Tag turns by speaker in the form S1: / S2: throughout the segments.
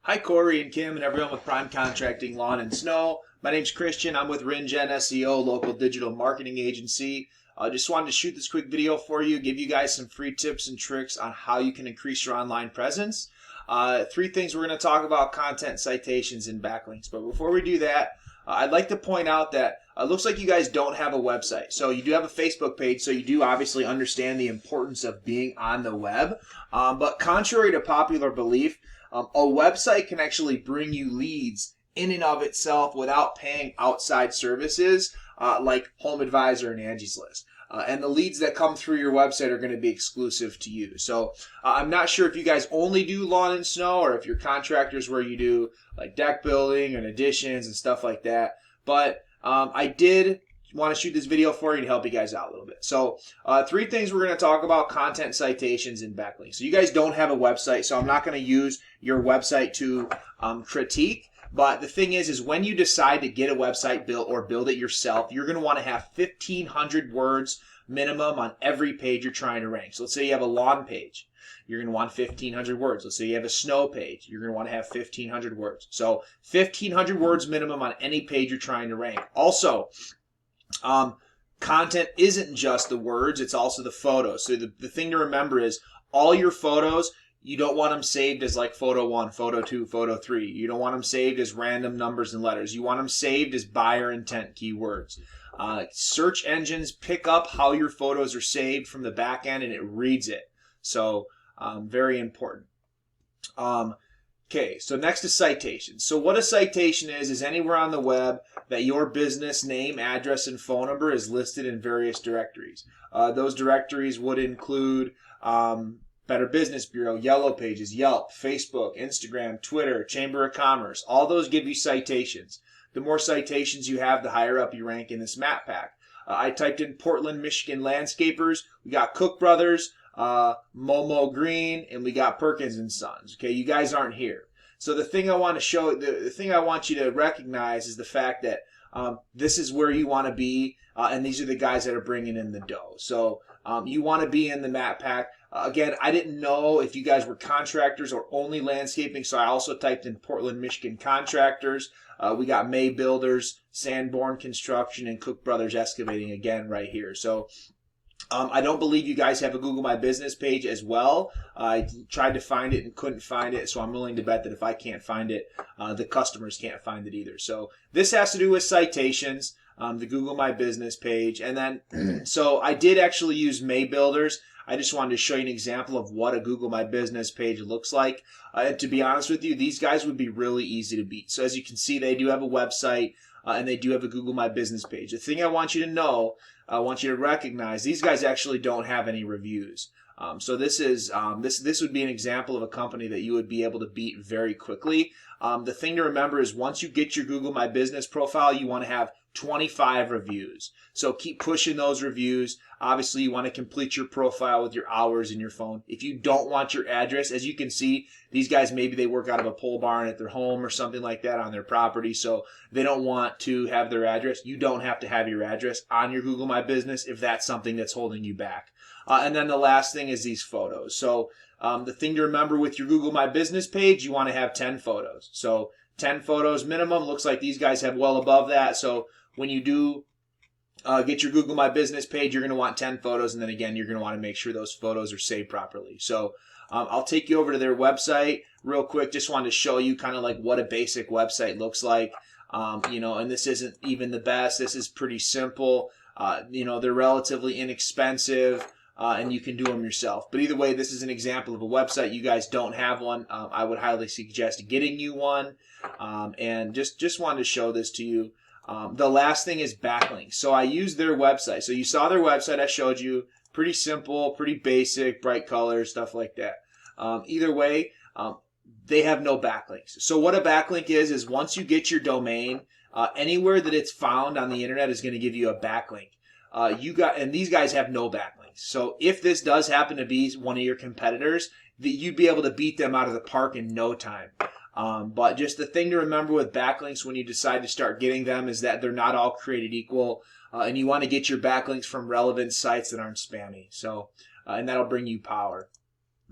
S1: Hi, Corey and Kim and everyone with Prime Contracting Lawn and Snow. My name's Christian. I'm with RinGen SEO, local digital marketing agency. I just wanted to shoot this quick video for you, give you guys some free tips and tricks on how you can increase your online presence. Three things we're going to talk about: content, citations, and backlinks. But before we do that, I'd like to point out that it looks like you guys don't have a website. So you do have a Facebook page, so you do obviously understand the importance of being on the web. But contrary to popular belief, a website can actually bring you leads in and of itself without paying outside services like HomeAdvisor and Angie's List. And the leads that come through your website are going to be exclusive to you. So I'm not sure if you guys only do lawn and snow or if you're contractors where you do like deck building and additions and stuff like that. But I did want to shoot this video for you to help you guys out a little bit. So three things we're going to talk about: content, citations, and backlinks. So you guys don't have a website, so I'm not going to use your website to critique. But the thing is when you decide to get a website built or build it yourself, you're going to want to have 1,500 words minimum on every page you're trying to rank. So let's say you have a lawn page. You're going to want 1,500 words. Let's say you have a snow page. You're going to want to have 1,500 words. So 1,500 words minimum on any page you're trying to rank. Also, content isn't just the words, it's also the photos. So the thing to remember is all your photos, you don't want them saved as like photo 1, photo 2, photo 3. You don't want them saved as random numbers and letters. You want them saved as buyer intent keywords. Search engines pick up how your photos are saved from the back end and it reads it. So very important. Okay, so next is citations. So what a citation is anywhere on the web that your business name, address, and phone number is listed in various directories. Those directories would include Better Business Bureau, Yellow Pages, Yelp, Facebook, Instagram, Twitter, Chamber of Commerce. All those give you citations. The more citations you have, the higher up you rank in this map pack. I typed in Portland, Michigan landscapers. We got Cook Brothers, Momo Green, and we got Perkins and Sons. Okay, you guys aren't here. So the thing I want to show, the thing I want you to recognize is the fact that this is where you want to be, and these are the guys that are bringing in the dough. So you want to be in the map pack. Again, I didn't know if you guys were contractors or only landscaping, so I also typed in Portland, Michigan contractors. We got May Builders, Sanborn Construction, and Cook Brothers Excavating again right here. So I don't believe you guys have a Google My Business page as well. I tried to find it and couldn't find it, so I'm willing to bet that if I can't find it, the customers can't find it either. So this has to do with citations, the Google My Business page. And then, so I did actually use May Builders. I just wanted to show you an example of what a Google My Business page looks like. And to be honest with you, these guys would be really easy to beat. So as you can see, they do have a website and they do have a Google My Business page. The thing I want you to know, I want you to recognize, these guys actually don't have any reviews. So this is this would be an example of a company that you would be able to beat very quickly. The thing to remember is once you get your Google My Business profile, you want to have 25 reviews. So keep pushing those reviews. Obviously, you want to complete your profile with your hours in your phone. If you don't want your address, as you can see, these guys, maybe they work out of a pole barn at their home or something like that on their property, so they don't want to have their address. You don't have to have your address on your Google My Business if that's something that's holding you back. And then the last thing is these photos. So the thing to remember with your Google My Business page, you want to have 10 photos. So 10 photos minimum. Looks like these guys have well above that. So when you do get your Google My Business page, you're going to want 10 photos. And then again, you're going to want to make sure those photos are saved properly. So I'll take you over to their website real quick. Just wanted to show you kind of like what a basic website looks like. And this isn't even the best. This is pretty simple. They're relatively inexpensive. And you can do them yourself. But either way, this is an example of a website. You guys don't have one. I would highly suggest getting you one. And just wanted to show this to you. The last thing is backlinks. So I used their website. So you saw their website I showed you. Pretty simple, pretty basic, bright colors, stuff like that. Either way, they have no backlinks. So what a backlink is once you get your domain, anywhere that it's found on the internet is going to give you a backlink. And these guys have no backlinks. So if this does happen to be one of your competitors, you'd be able to beat them out of the park in no time. But just the thing to remember with backlinks when you decide to start getting them is that they're not all created equal. And you want to get your backlinks from relevant sites that aren't spammy. So, and that'll bring you power.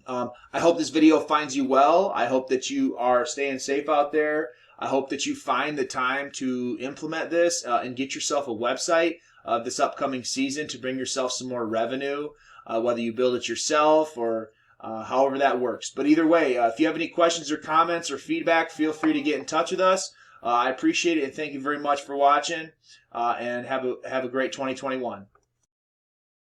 S1: I hope this video finds you well. I hope that you are staying safe out there. I hope that you find the time to implement this and get yourself a website this upcoming season to bring yourself some more revenue, whether you build it yourself or however that works. But either way, if you have any questions or comments or feedback, feel free to get in touch with us. I appreciate it and thank you very much for watching, and have a great 2021.